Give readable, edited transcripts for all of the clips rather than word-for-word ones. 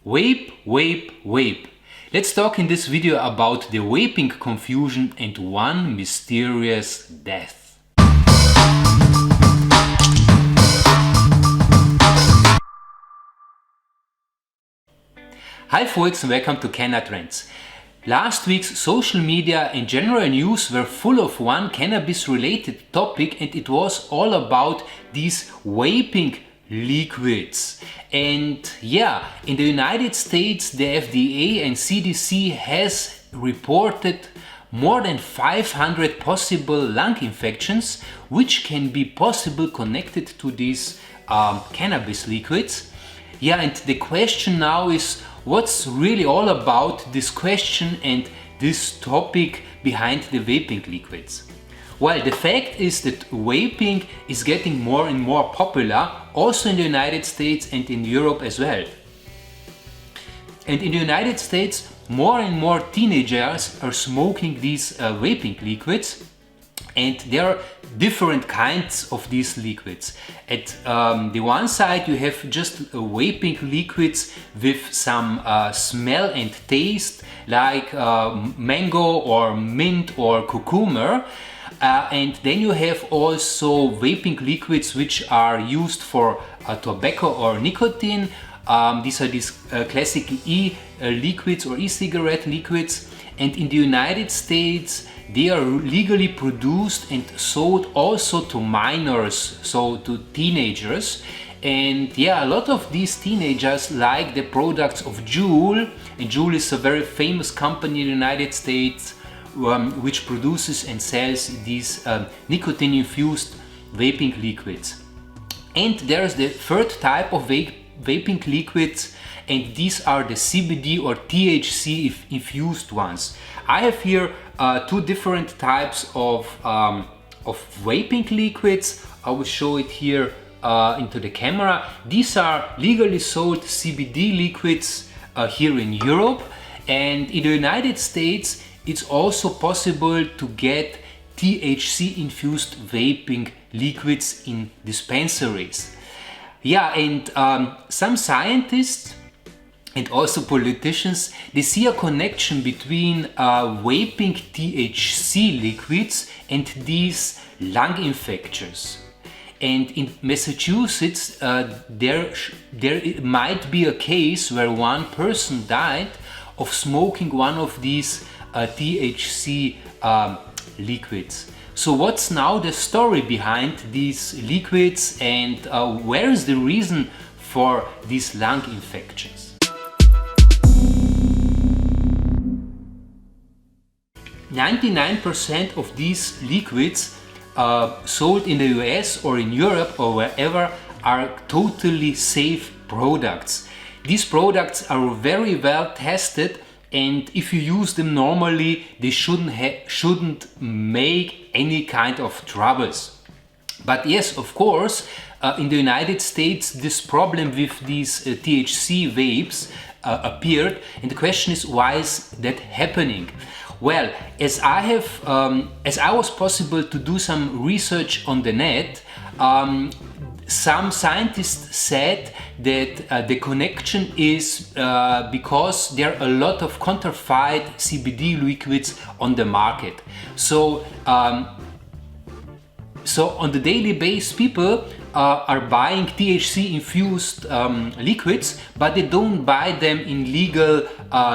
Vape, vape, vape. Let's talk in this video about the vaping confusion and one mysterious death. Hi folks and welcome to Cannatrends. Last week's social media and general news were full of one cannabis related topic, and it was all about these vaping liquids. And yeah, in the United States the FDA and CDC has reported more than 500 possible lung infections which can be possibly connected to these cannabis liquids. Yeah, and the question now is, what's really all about this question and this topic behind the vaping liquids? Well, the fact is that vaping is getting more and more popular, also in the United States and in Europe as well. And in the United States, more and more teenagers are smoking these vaping liquids, and there are different kinds of these liquids. At the one side you have just vaping liquids with some smell and taste like mango or mint or cucumber. And then you have also vaping liquids which are used for tobacco or nicotine. These are these classic e-liquids or e-cigarette liquids. And in the United States they are legally produced and sold also to minors, so to teenagers. And yeah, a lot of these teenagers like the products of Juul, and Juul is a very famous company in the United States which produces and sells these nicotine-infused vaping liquids. And there's the third type of vaping liquids, and these are the CBD or THC infused ones. I have here two different types of vaping liquids. I will show it here into the camera. These are legally sold CBD liquids here in Europe, and in the United States it's also possible to get THC infused vaping liquids in dispensaries. Yeah, and some scientists and also politicians, they see a connection between vaping THC liquids and these lung infections. And in Massachusetts, there might be a case where one person died of smoking one of these THC liquids. So what's now the story behind these liquids, and where is the reason for these lung infections? 99% of these liquids sold in the US or in Europe or wherever are totally safe products. These products are very well tested, and if you use them normally, they shouldn't make any kind of troubles. But yes, of course, in the United States this problem with these THC vapes appeared, and the question is, why is that happening? Well, as I was possible to do some research on the net, some scientists said that the connection is because there are a lot of counterfeit CBD liquids on the market. So on the daily basis, people are buying THC infused liquids, but they don't buy them in legal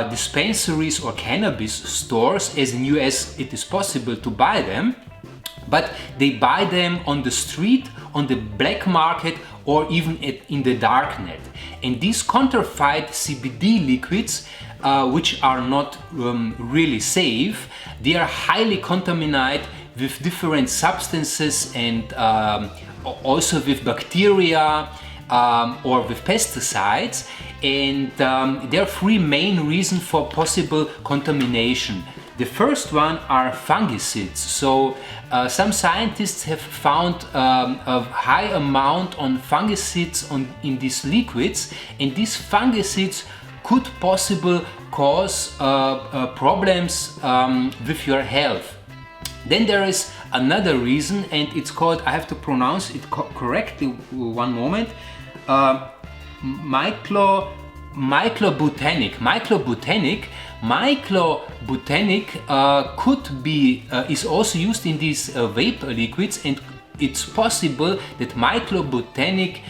dispensaries or cannabis stores, as in US it is possible to buy them, but they buy them on the street, on the black market, or even in the darknet. And these counterfeit CBD liquids, which are not really safe, they are highly contaminated with different substances and also with bacteria or with pesticides. And there are three main reasons for possible contamination. The first one are fungicides. So some scientists have found a high amount of fungicides in these liquids, and these fungicides could possibly cause problems with your health. Then there is another reason, and it's called, I have to pronounce it correctly one moment, Myclobutanic could be is also used in these vape liquids, and it's possible that myclobutanic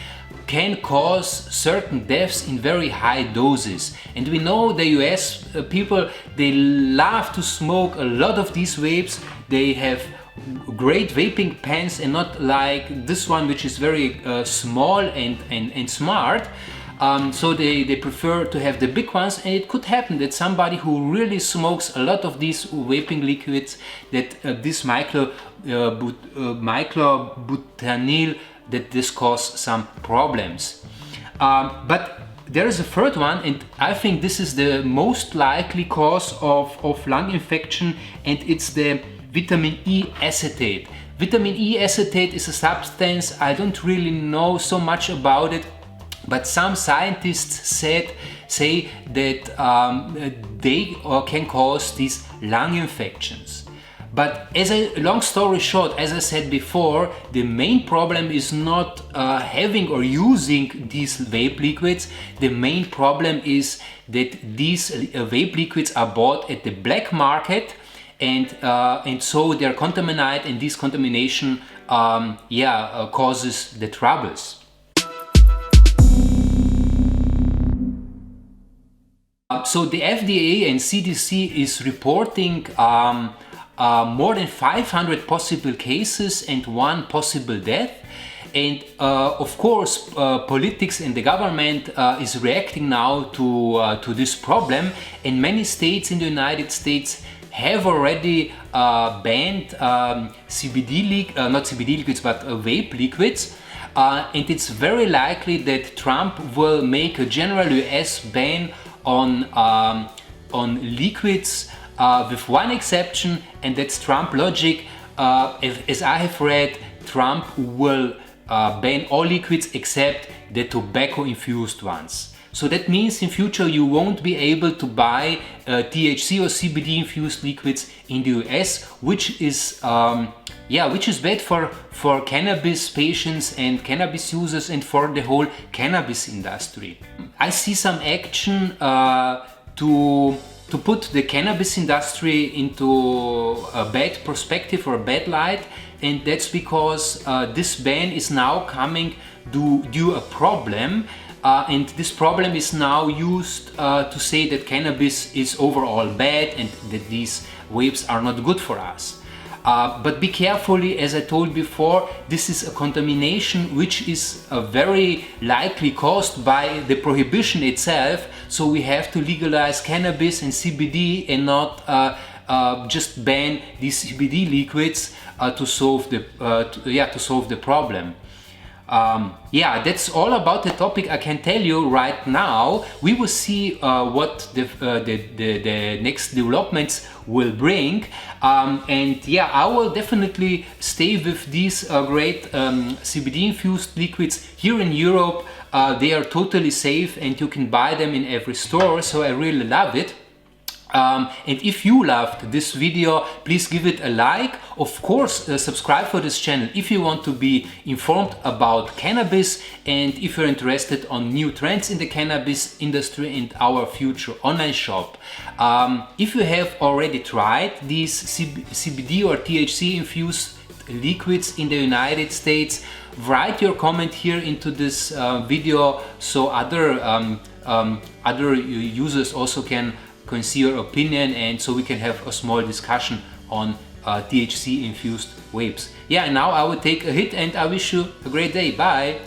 can cause certain deaths in very high doses. And we know the US people, they love to smoke a lot of these vapes. They have great vaping pens, and not like this one, which is very small and smart. So they prefer to have the big ones, and it could happen that somebody who really smokes a lot of these vaping liquids, that this myclobutanyl, that this cause some problems. But there is a third one, and I think this is the most likely cause of lung infection, and it's the vitamin E acetate. Vitamin E acetate is a substance, I don't really know so much about it, but some scientists say that they can cause these lung infections. But long story short, as I said before, the main problem is not having or using these vape liquids. The main problem is that these vape liquids are bought at the black market, and so they're contaminated, and this contamination causes the troubles. So the FDA and CDC is reporting more than 500 possible cases and 1 possible death. And of course, politics and the government is reacting now to this problem, and many states in the United States have already banned not CBD liquids, but vape liquids. And it's very likely that Trump will make a general US ban on liquids, with one exception, and that's Trump logic. As I have read, Trump will ban all liquids except the tobacco-infused ones. So that means in future you won't be able to buy THC or CBD infused liquids in the US, which is bad for cannabis patients and cannabis users and for the whole cannabis industry. I see some action to put the cannabis industry into a bad perspective or a bad light, and that's because this ban is now coming due to a problem. And this problem is now used to say that cannabis is overall bad and that these vapes are not good for us. But be carefully, as I told before, this is a contamination which is very likely caused by the prohibition itself. So we have to legalize cannabis and CBD and not just ban these CBD liquids to solve the problem. That's all about the topic I can tell you right now. We will see what the next developments will bring, and I will definitely stay with these great CBD infused liquids here in Europe. They are totally safe and you can buy them in every store, so I really love it. And if you loved this video, please give it a like. Of course, subscribe for this channel if you want to be informed about cannabis, and if you're interested on new trends in the cannabis industry and our future online shop. If you have already tried these CBD or THC infused liquids in the United States, write your comment here into this video so other users also can see your opinion, and so we can have a small discussion on THC infused vapes. And now I will take a hit and I wish you a great day. Bye.